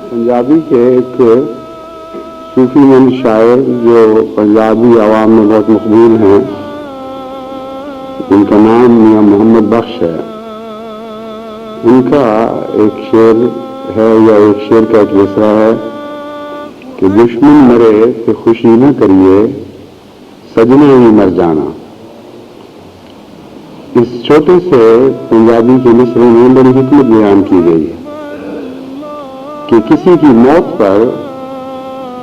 پنجابی کے ایک صوفی مند شاعر جو پنجابی عوام میں بہت مقبول ہیں، ان کا نام میاں محمد بخش ہے. ان کا ایک شعر ہے یا ایک شعر کا ایک مصرع ہے کہ دشمن مرے تو خوشی نہ کریے، سجنا ہی مر جانا. اس چھوٹے سے پنجابی کے مصرع میں بڑی حکمت بیان کی گئی ہے کہ کسی کی موت پر،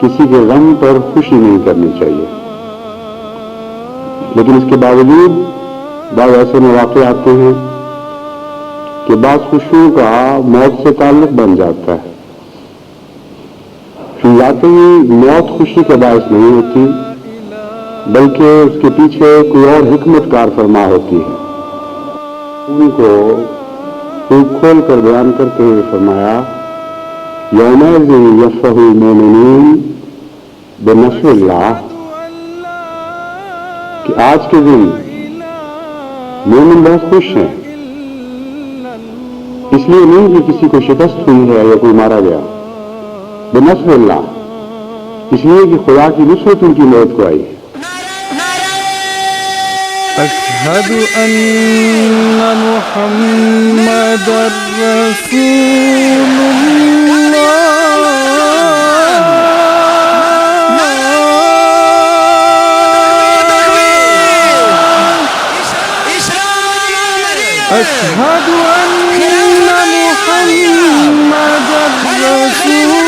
کسی کے غم پر خوشی نہیں کرنی چاہیے. لیکن اس کے باوجود بعض ایسے مواقع آتے ہیں کہ بعض خوشیوں کا موت سے تعلق بن جاتا ہے. ذاتی موت خوشی کا باعث نہیں ہوتی، بلکہ اس کے پیچھے کوئی اور حکمت کار فرما ہوتی ہے. ان کو خوب کھول کر بیان کرتے ہوئے فرمایا، یومئذ یفرح المؤمنون بنصر اللہ، کہ آج کے دن مومن بہت خوش ہیں. اس لیے نہیں کہ کسی کو شکست ہوئی ہے یا کوئی مارا گیا، بنصر اللہ، اس لیے کہ خدا کی نصرت ان کی مدد کو آئی ہے. اشہد ان محمد رسول اللہ، اشہد ان محمد رسول